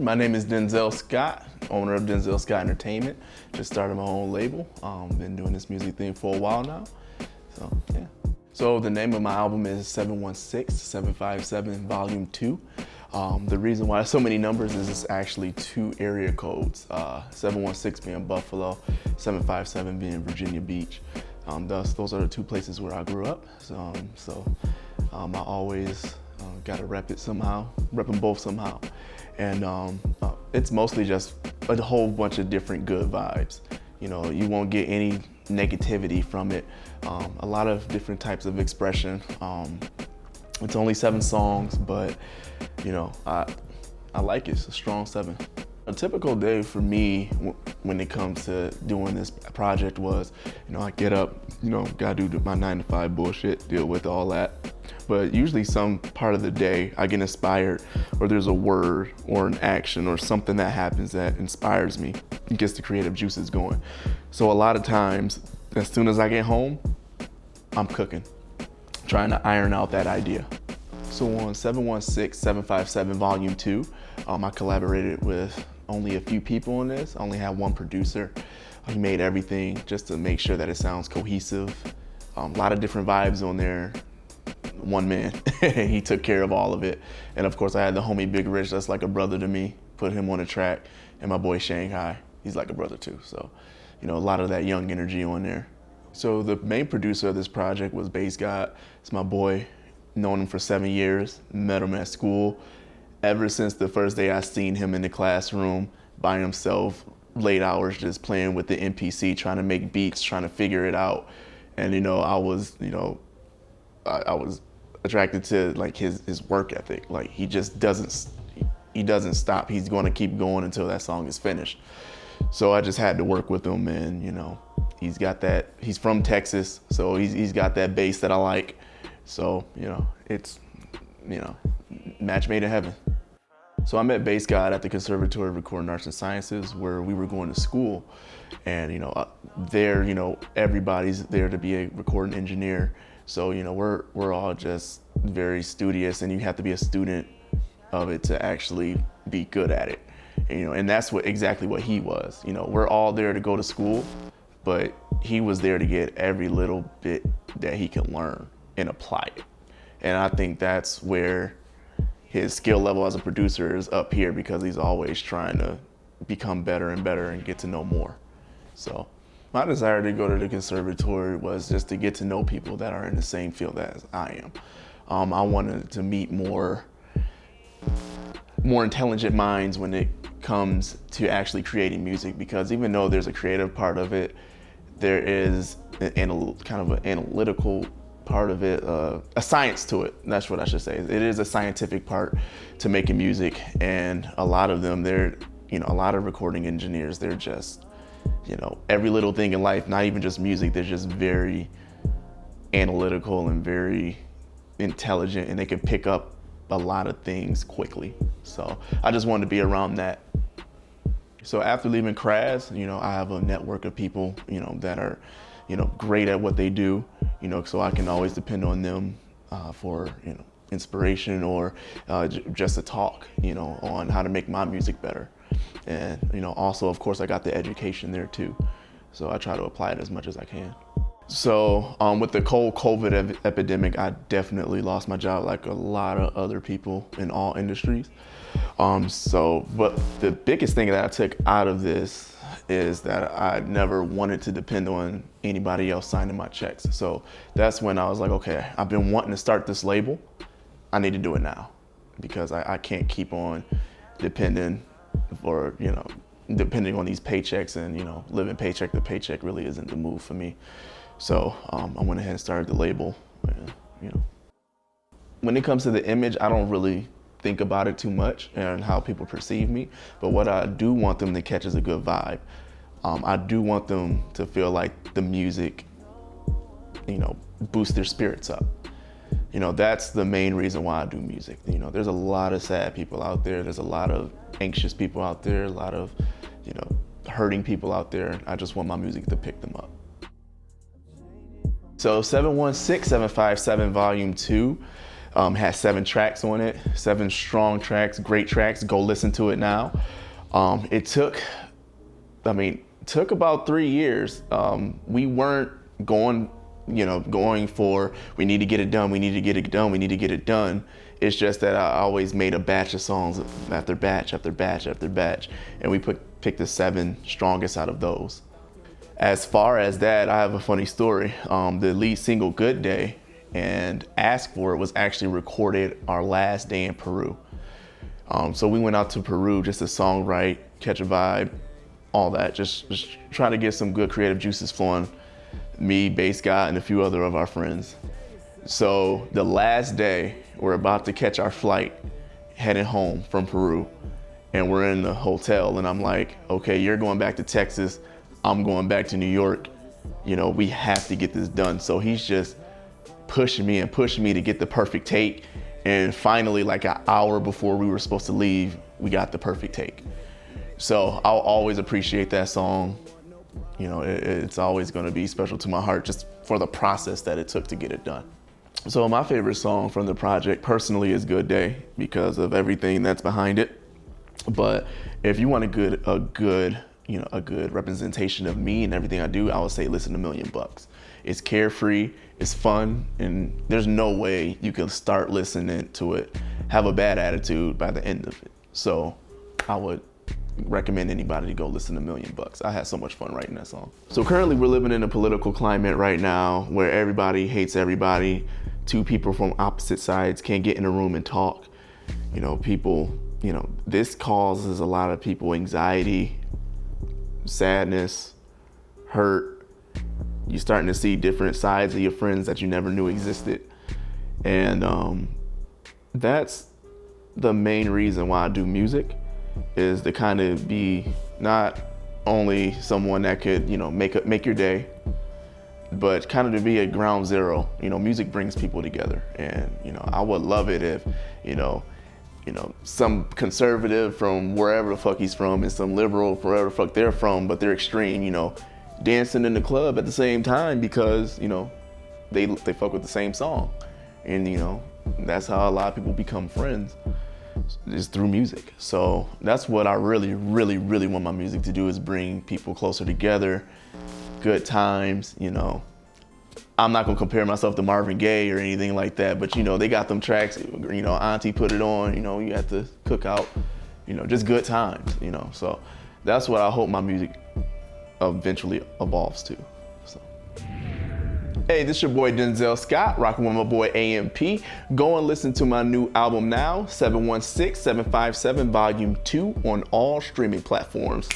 My name is Denzel Scott, owner of Denzel Scott Entertainment. Just started my own label. Been doing this music thing for a while now. So, yeah. So the name of my album is 716-757 Volume 2. The reason why so many numbers is it's actually 2 area codes. 716 being Buffalo, 757 being Virginia Beach. Those are the 2 places where I grew up. I always gotta rep it somehow, rep them both somehow. And it's mostly just a whole bunch of different good vibes. You know, you won't get any negativity from it. A lot of different types of expression. It's only 7 songs, but you know, I like it. It's a strong 7. A typical day for me when it comes to doing this project was, you know, I get up, you know, gotta do my 9 to 5 bullshit, deal with all that. But usually some part of the day I get inspired, or there's a word or an action or something that happens that inspires me and gets the creative juices going. So a lot of times, as soon as I get home, I'm cooking, trying to iron out that idea. So on 716-757 Volume 2, I collaborated with only a few people on this. I only had one producer. He made everything just to make sure that it sounds cohesive. A lot of different vibes on there. One man, he took care of all of it. And of course I had the homie Big Rich, that's like a brother to me, put him on the track. And my boy Shanghai, he's like a brother too. So, you know, a lot of that young energy on there. So the main producer of this project was Bass God. It's my boy, known him for 7 years, met him at school. Ever since the first day I seen him in the classroom by himself, late hours just playing with the MPC, trying to make beats, trying to figure it out. And you know, I was attracted to like his work ethic. Like he just doesn't stop. He's going to keep going until that song is finished. So I just had to work with him, and you know, he's from Texas, so he's got that bass that I like. So, you know, it's, you know, match made in heaven. So I met Bass God at the Conservatory of Recording Arts and Sciences, where we were going to school. And, you know, there, you know, everybody's there to be a recording engineer. So, you know, we're all just very studious, and you have to be a student of it to actually be good at it. And, you know, and that's exactly what he was. You know, we're all there to go to school, but he was there to get every little bit that he could learn and apply it. And I think that's where his skill level as a producer is up here, because he's always trying to become better and better and get to know more. So my desire to go to the conservatory was just to get to know people that are in the same field as I am. I wanted to meet more intelligent minds when it comes to actually creating music, because even though there's a creative part of it, there is kind of an analytical part of it, a science to it. That's what I should say. It is a scientific part to making music, and a lot of them, a lot of recording engineers, they're just, you know, every little thing in life, not even just music, they're just very analytical and very intelligent, and they can pick up a lot of things quickly. So I just wanted to be around that. So after leaving CRAS, you know, I have a network of people, you know, that are, you know, great at what they do, you know, so I can always depend on them for, you know, inspiration or just to talk, you know, on how to make my music better. And, you know, also, of course, I got the education there too. So I try to apply it as much as I can. So with the COVID epidemic, I definitely lost my job like a lot of other people in all industries. But the biggest thing that I took out of this is that I never wanted to depend on anybody else signing my checks. So that's when I was like, okay, I've been wanting to start this label. I need to do it now, because I can't keep on depending on these paychecks, and, you know, living paycheck to paycheck really isn't the move for me. So I went ahead and started the label. You know, when it comes to the image, I don't really think about it too much and how people perceive me. But what I do want them to catch is a good vibe. I do want them to feel like the music, you know, boosts their spirits up. You know, that's the main reason why I do music. You know, there's a lot of sad people out there. There's a lot of anxious people out there, a lot of, you know, hurting people out there. I just want my music to pick them up. So 716-757 Volume 2, Has 7 tracks on it, 7 strong tracks, great tracks. Go listen to it now. It took about 3 years. We weren't going for, we need to get it done, we need to get it done, we need to get it done. It's just that I always made a batch of songs after batch after batch after batch, and we picked the 7 strongest out of those. As far as that, I have a funny story. The lead single, Good Day, and Ask For It was actually recorded our last day in Peru. So we went out to Peru just to songwrite, catch a vibe, all that, just try to get some good creative juices flowing. Me, Bass Guy, and a few other of our friends. So the last day, we're about to catch our flight, heading home from Peru, and we're in the hotel, and I'm like, okay, you're going back to Texas, I'm going back to New York. We have to get this done. So he's just pushing me to get the perfect take. And finally, like an hour before we were supposed to leave, we got the perfect take. So I'll always appreciate that song. It's always gonna be special to my heart just for the process that it took to get it done. So my favorite song from the project personally is Good Day because of everything that's behind it. But if you want a good representation of me and everything I do, I would say listen to Million Bucks. It's carefree, it's fun, and there's no way you can start listening to it, have a bad attitude by the end of it. So I would recommend anybody to go listen to Million Bucks. I had so much fun writing that song. So currently we're living in a political climate right now where everybody hates everybody. 2 people from opposite sides can't get in a room and talk. This causes a lot of people anxiety, sadness, hurt. You're starting to see different sides of your friends that you never knew existed. And that's the main reason why I do music, is to kind of be not only someone that could, make your day, but kind of to be at ground zero. Music brings people together, and I would love it if, some conservative from wherever the fuck he's from and some liberal from wherever the fuck they're from, but they're extreme, dancing in the club at the same time because, they fuck with the same song. And, that's how a lot of people become friends, is through music. So that's what I really, really, really want my music to do, is bring people closer together, good times. I'm not gonna compare myself to Marvin Gaye or anything like that, but they got them tracks, Auntie put it on, you at the cookout, just good times, So that's what I hope my music eventually evolves to. So. Hey, this your boy Denzel Scott, rocking with my boy A.M.P. Go and listen to my new album now, 716-757 Volume 2 on all streaming platforms.